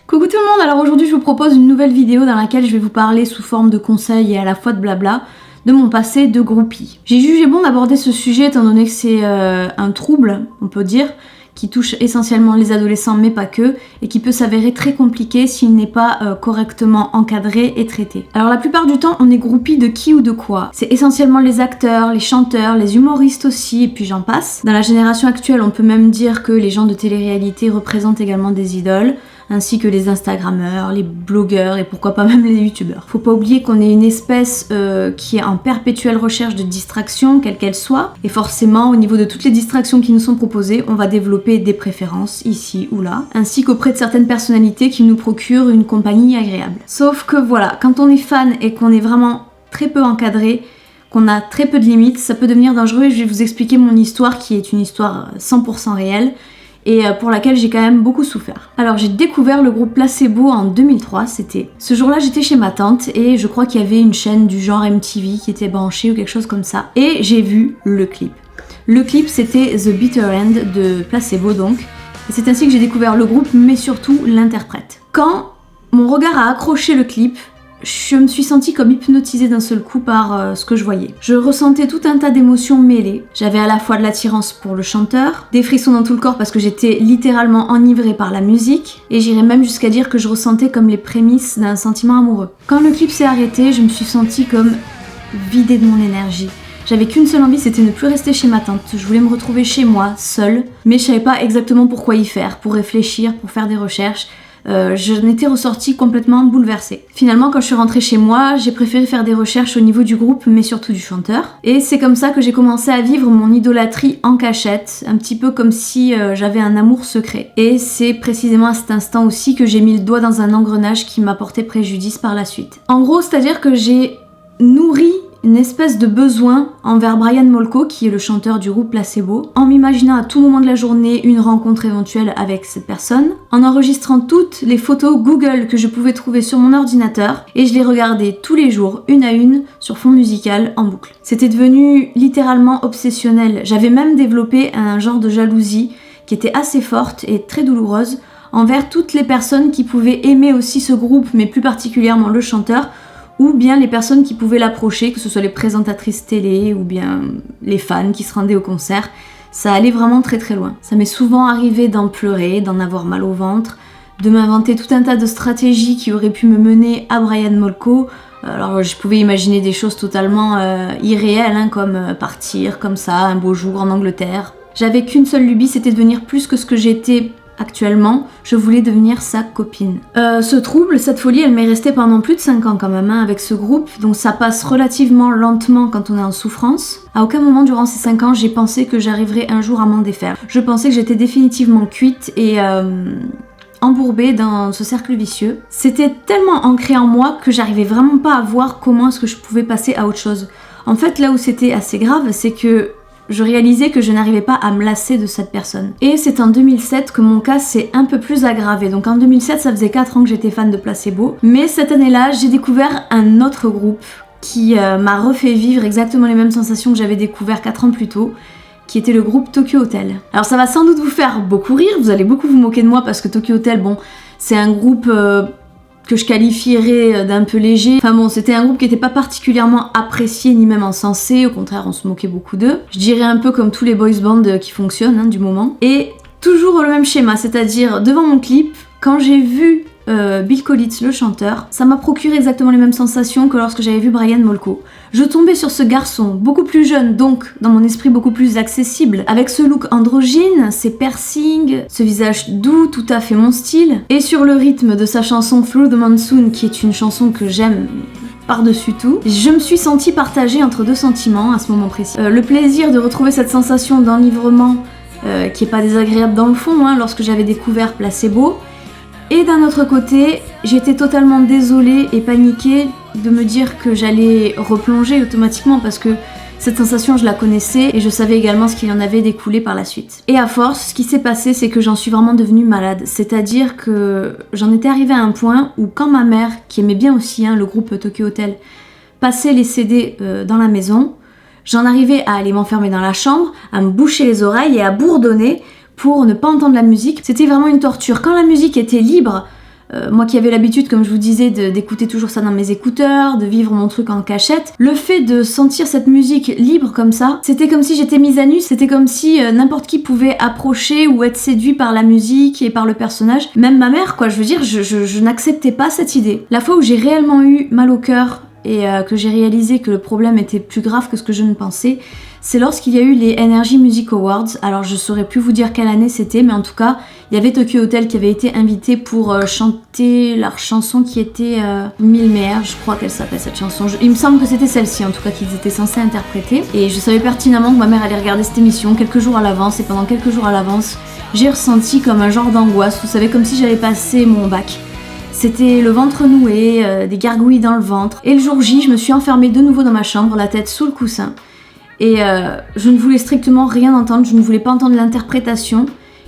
Coucou tout le monde, alors aujourd'hui je vous propose une nouvelle vidéo dans laquelle je vais vous parler sous forme de conseils et à la fois de blabla de mon passé de groupie. J'ai jugé bon d'aborder ce sujet étant donné que c'est un trouble, on peut dire, qui touche essentiellement les adolescents mais pas que, et qui peut s'avérer très compliqué s'il n'est pas correctement encadré et traité. Alors la plupart du temps on est groupie de qui ou de quoi. C'est essentiellement les acteurs, les chanteurs, les humoristes aussi, et puis j'en passe. Dans la génération actuelle on peut même dire que les gens de télé-réalité représentent également des idoles, ainsi que les instagrammeurs, les blogueurs et pourquoi pas même les youtubeurs. Faut pas oublier qu'on est une espèce qui est en perpétuelle recherche de distraction, quelle qu'elle soit, et forcément au niveau de toutes les distractions qui nous sont proposées, on va développer des préférences ici ou là, ainsi qu'auprès de certaines personnalités qui nous procurent une compagnie agréable. Sauf que voilà, quand on est fan et qu'on est vraiment très peu encadré, qu'on a très peu de limites, ça peut devenir dangereux et je vais vous expliquer mon histoire qui est une histoire 100% réelle, et pour laquelle j'ai quand même beaucoup souffert. Alors j'ai découvert le groupe Placebo en 2003, c'était. Ce jour-là j'étais chez ma tante et je crois qu'il y avait une chaîne du genre MTV qui était branchée ou quelque chose comme ça. Et j'ai vu le clip. Le clip c'était The Bitter End de Placebo donc. Et c'est ainsi que j'ai découvert le groupe mais surtout l'interprète. Quand mon regard a accroché le clip, je me suis sentie comme hypnotisée d'un seul coup par ce que je voyais. Je ressentais tout un tas d'émotions mêlées. J'avais à la fois de l'attirance pour le chanteur, des frissons dans tout le corps parce que j'étais littéralement enivrée par la musique, et j'irais même jusqu'à dire que je ressentais comme les prémices d'un sentiment amoureux. Quand le clip s'est arrêté, je me suis sentie comme vidée de mon énergie. J'avais qu'une seule envie, c'était ne plus rester chez ma tante. Je voulais me retrouver chez moi, seule, mais je savais pas exactement pourquoi y faire, pour réfléchir, pour faire des recherches. Je n'étais ressortie complètement bouleversée. Finalement, quand je suis rentrée chez moi, j'ai préféré faire des recherches au niveau du groupe, mais surtout du chanteur. Et c'est comme ça que j'ai commencé à vivre mon idolâtrie en cachette, un petit peu comme si j'avais un amour secret. Et c'est précisément à cet instant aussi que j'ai mis le doigt dans un engrenage qui m'a porté préjudice par la suite. En gros, c'est-à-dire que j'ai nourri une espèce de besoin envers Brian Molko, qui est le chanteur du groupe Placebo, en m'imaginant à tout moment de la journée une rencontre éventuelle avec cette personne, en enregistrant toutes les photos Google que je pouvais trouver sur mon ordinateur, et je les regardais tous les jours, une à une, sur fond musical, en boucle. C'était devenu littéralement obsessionnel. J'avais même développé un genre de jalousie qui était assez forte et très douloureuse envers toutes les personnes qui pouvaient aimer aussi ce groupe, mais plus particulièrement le chanteur, ou bien les personnes qui pouvaient l'approcher, que ce soit les présentatrices télé ou bien les fans qui se rendaient au concert. Ça allait vraiment très très loin. Ça m'est souvent arrivé d'en pleurer, d'en avoir mal au ventre, de m'inventer tout un tas de stratégies qui auraient pu me mener à Brian Molko. Alors je pouvais imaginer des choses totalement irréelles, comme partir comme ça un beau jour en Angleterre. J'avais qu'une seule lubie, c'était devenir plus que ce que j'étais actuellement, je voulais devenir sa copine. Ce trouble, cette folie, elle m'est restée pendant plus de 5 ans quand même avec ce groupe, donc ça passe relativement lentement quand on est en souffrance. À aucun moment durant ces 5 ans, j'ai pensé que j'arriverais un jour à m'en défaire. Je pensais que j'étais définitivement cuite et embourbée dans ce cercle vicieux. C'était tellement ancré en moi que j'arrivais vraiment pas à voir comment est-ce que je pouvais passer à autre chose. En fait, là où c'était assez grave, c'est que je réalisais que je n'arrivais pas à me lasser de cette personne. Et c'est en 2007 que mon cas s'est un peu plus aggravé. Donc en 2007, ça faisait 4 ans que j'étais fan de Placebo. Mais cette année-là, j'ai découvert un autre groupe qui m'a refait vivre exactement les mêmes sensations que j'avais découvert 4 ans plus tôt, qui était le groupe Tokyo Hotel. Alors ça va sans doute vous faire beaucoup rire, vous allez beaucoup vous moquer de moi parce que Tokyo Hotel, bon, c'est un groupe que je qualifierais d'un peu léger. Enfin bon, c'était un groupe qui n'était pas particulièrement apprécié ni même encensé, au contraire on se moquait beaucoup d'eux. Je dirais un peu comme tous les boys bands qui fonctionnent du moment. Et toujours le même schéma, c'est-à-dire devant mon clip, quand j'ai vu Bill Collins, le chanteur, ça m'a procuré exactement les mêmes sensations que lorsque j'avais vu Brian Molko. Je tombais sur ce garçon, beaucoup plus jeune, donc dans mon esprit beaucoup plus accessible, avec ce look androgyne, ses piercings, ce visage doux, tout à fait mon style, et sur le rythme de sa chanson Through the Monsoon, qui est une chanson que j'aime par-dessus tout, je me suis sentie partagée entre deux sentiments à ce moment précis. Le plaisir de retrouver cette sensation d'enivrement qui est pas désagréable dans le fond, lorsque j'avais découvert Placebo. Et d'un autre côté, j'étais totalement désolée et paniquée de me dire que j'allais replonger automatiquement parce que cette sensation je la connaissais et je savais également ce qu'il en avait découlé par la suite. Et à force, ce qui s'est passé c'est que j'en suis vraiment devenue malade, c'est-à-dire que j'en étais arrivée à un point où quand ma mère, qui aimait bien aussi le groupe Tokyo Hotel, passait les CD dans la maison, j'en arrivais à aller m'enfermer dans la chambre, à me boucher les oreilles et à bourdonner pour ne pas entendre la musique. C'était vraiment une torture. Quand la musique était libre, moi qui avais l'habitude, comme je vous disais, d'écouter toujours ça dans mes écouteurs, de vivre mon truc en cachette, le fait de sentir cette musique libre comme ça, c'était comme si j'étais mise à nu, c'était comme si n'importe qui pouvait approcher ou être séduit par la musique et par le personnage. Même ma mère, quoi, je veux dire, je n'acceptais pas cette idée. La fois où j'ai réellement eu mal au cœur et que j'ai réalisé que le problème était plus grave que ce que je ne pensais, c'est lorsqu'il y a eu les Energy Music Awards. Alors je saurais plus vous dire quelle année c'était, mais en tout cas, il y avait Tokyo Hotel qui avait été invité pour chanter leur chanson qui était Mille Mers, je crois qu'elle s'appelle cette chanson. Il me semble que c'était celle-ci en tout cas qu'ils étaient censés interpréter. Et je savais pertinemment que ma mère allait regarder cette émission quelques jours à l'avance, et pendant quelques jours à l'avance, j'ai ressenti comme un genre d'angoisse, vous savez, comme si j'allais passer mon bac. C'était le ventre noué, des gargouilles dans le ventre. Et le jour J, je me suis enfermée de nouveau dans ma chambre, la tête sous le coussin. Et je ne voulais strictement rien entendre, je ne voulais pas entendre l'interprétation.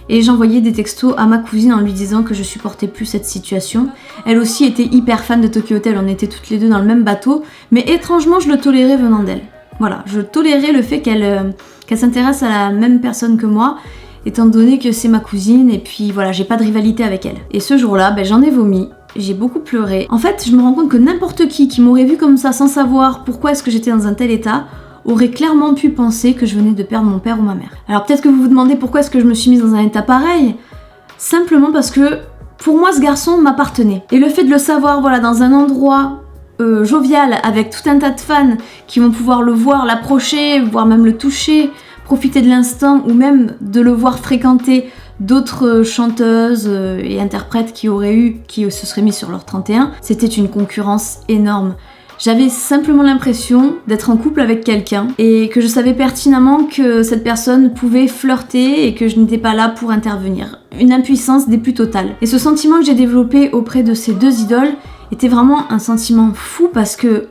Et j'envoyais des textos à ma cousine en lui disant que je supportais plus cette situation. Elle aussi était hyper fan de Tokyo Hotel, on était toutes les deux dans le même bateau. Mais étrangement, je le tolérais venant d'elle. Voilà, je tolérais le fait qu'elle s'intéresse à la même personne que moi, étant donné que c'est ma cousine, et puis voilà, j'ai pas de rivalité avec elle. Et ce jour-là, j'en ai vomi. J'ai beaucoup pleuré. En fait, je me rends compte que n'importe qui m'aurait vu comme ça sans savoir pourquoi est-ce que j'étais dans un tel état aurait clairement pu penser que je venais de perdre mon père ou ma mère. Alors peut-être que vous vous demandez pourquoi est-ce que je me suis mise dans un état pareil. Simplement parce que pour moi ce garçon m'appartenait. Et le fait de le savoir voilà, dans un endroit jovial avec tout un tas de fans qui vont pouvoir le voir, l'approcher, voire même le toucher, profiter de l'instant ou même de le voir fréquenter d'autres chanteuses et interprètes qui se seraient mis sur leur 31, c'était une concurrence énorme. J'avais simplement l'impression d'être en couple avec quelqu'un et que je savais pertinemment que cette personne pouvait flirter et que je n'étais pas là pour intervenir. Une impuissance des plus totales. Et ce sentiment que j'ai développé auprès de ces deux idoles était vraiment un sentiment fou parce que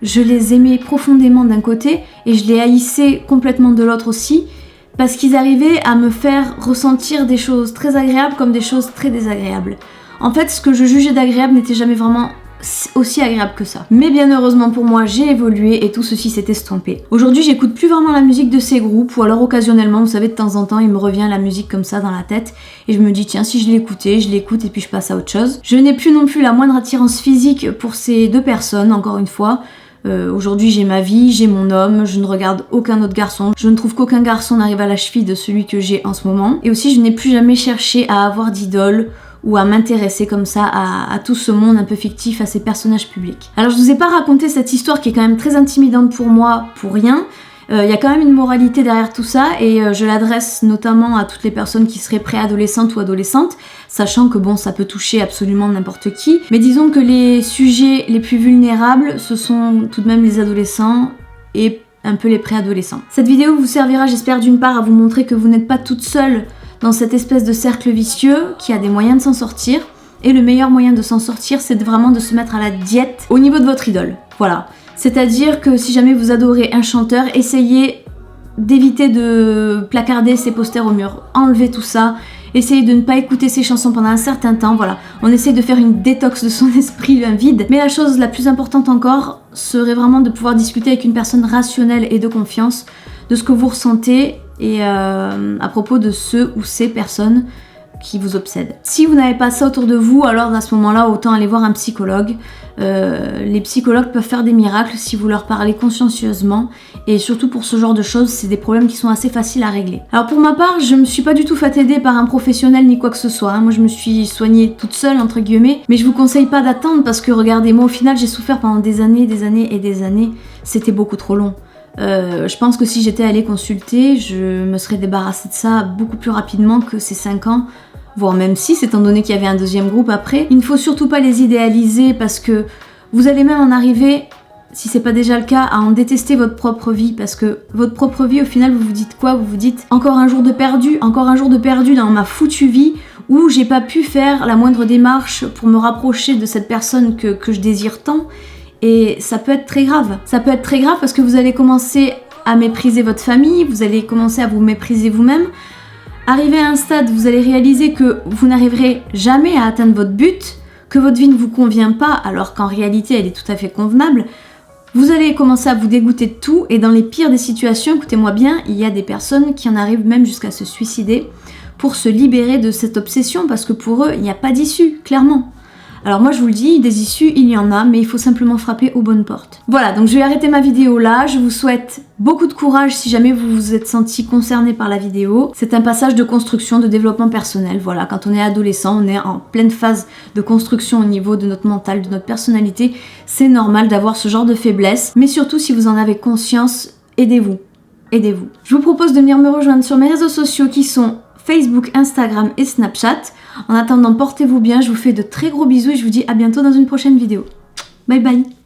je les aimais profondément d'un côté et je les haïssais complètement de l'autre aussi, parce qu'ils arrivaient à me faire ressentir des choses très agréables comme des choses très désagréables. En fait, ce que je jugeais d'agréable n'était jamais vraiment aussi agréable que ça. Mais bien heureusement pour moi, j'ai évolué et tout ceci s'est estompé. Aujourd'hui, j'écoute plus vraiment la musique de ces groupes, ou alors occasionnellement, vous savez, de temps en temps, il me revient la musique comme ça dans la tête et je me dis tiens, si je l'écoutais, je l'écoute et puis je passe à autre chose. Je n'ai plus non plus la moindre attirance physique pour ces deux personnes, encore une fois. Aujourd'hui j'ai ma vie, j'ai mon homme, je ne regarde aucun autre garçon, je ne trouve qu'aucun garçon n'arrive à la cheville de celui que j'ai en ce moment, et aussi je n'ai plus jamais cherché à avoir d'idole ou à m'intéresser comme ça à tout ce monde un peu fictif, à ces personnages publics. Alors je vous ai pas raconté cette histoire qui est quand même très intimidante pour moi pour rien. Il y a quand même une moralité derrière tout ça et je l'adresse notamment à toutes les personnes qui seraient préadolescentes ou adolescentes, sachant que bon, ça peut toucher absolument n'importe qui, mais disons que les sujets les plus vulnérables, ce sont tout de même les adolescents et un peu les préadolescents. Cette vidéo vous servira, j'espère, d'une part à vous montrer que vous n'êtes pas toute seule dans cette espèce de cercle vicieux, qui a des moyens de s'en sortir, et le meilleur moyen de s'en sortir, c'est vraiment de se mettre à la diète au niveau de votre idole. Voilà. C'est-à-dire que si jamais vous adorez un chanteur, essayez d'éviter de placarder ses posters au mur. Enlevez tout ça, essayez de ne pas écouter ses chansons pendant un certain temps, voilà. On essaye de faire une détox de son esprit, un vide. Mais la chose la plus importante encore serait vraiment de pouvoir discuter avec une personne rationnelle et de confiance de ce que vous ressentez et à propos de ceux ou ces personnes qui vous obsèdent. Si vous n'avez pas ça autour de vous, alors à ce moment-là, autant aller voir un psychologue. Les psychologues peuvent faire des miracles si vous leur parlez consciencieusement, et surtout pour ce genre de choses, c'est des problèmes qui sont assez faciles à régler. Alors pour ma part, je me suis pas du tout fait aider par un professionnel ni quoi que ce soit, hein. Moi je me suis soignée toute seule entre guillemets, mais je vous conseille pas d'attendre parce que regardez, moi au final j'ai souffert pendant des années et des années, c'était beaucoup trop long. Je pense que si j'étais allée consulter, je me serais débarrassée de ça beaucoup plus rapidement que ces 5 ans, voire même 6, étant donné qu'il y avait un deuxième groupe après. Il ne faut surtout pas les idéaliser parce que vous allez même en arriver, si c'est pas déjà le cas, à en détester votre propre vie, parce que votre propre vie, au final, vous vous dites quoi? Vous vous dites encore un jour de perdu dans ma foutue vie où j'ai pas pu faire la moindre démarche pour me rapprocher de cette personne que je désire tant. Et ça peut être très grave. Ça peut être très grave parce que vous allez commencer à mépriser votre famille, vous allez commencer à vous mépriser vous-même. Arrivé à un stade, vous allez réaliser que vous n'arriverez jamais à atteindre votre but, que votre vie ne vous convient pas alors qu'en réalité elle est tout à fait convenable. Vous allez commencer à vous dégoûter de tout et dans les pires des situations, écoutez-moi bien, il y a des personnes qui en arrivent même jusqu'à se suicider pour se libérer de cette obsession parce que pour eux, il n'y a pas d'issue, clairement. Alors moi je vous le dis, des issues il y en a, mais il faut simplement frapper aux bonnes portes. Voilà, donc je vais arrêter ma vidéo là, je vous souhaite beaucoup de courage si jamais vous vous êtes senti concerné par la vidéo. C'est un passage de construction, de développement personnel, voilà, quand on est adolescent, on est en pleine phase de construction au niveau de notre mental, de notre personnalité, c'est normal d'avoir ce genre de faiblesse, mais surtout si vous en avez conscience, aidez-vous. Aidez-vous. Je vous propose de venir me rejoindre sur mes réseaux sociaux qui sont Facebook, Instagram et Snapchat. En attendant, portez-vous bien, je vous fais de très gros bisous et je vous dis à bientôt dans une prochaine vidéo. Bye bye.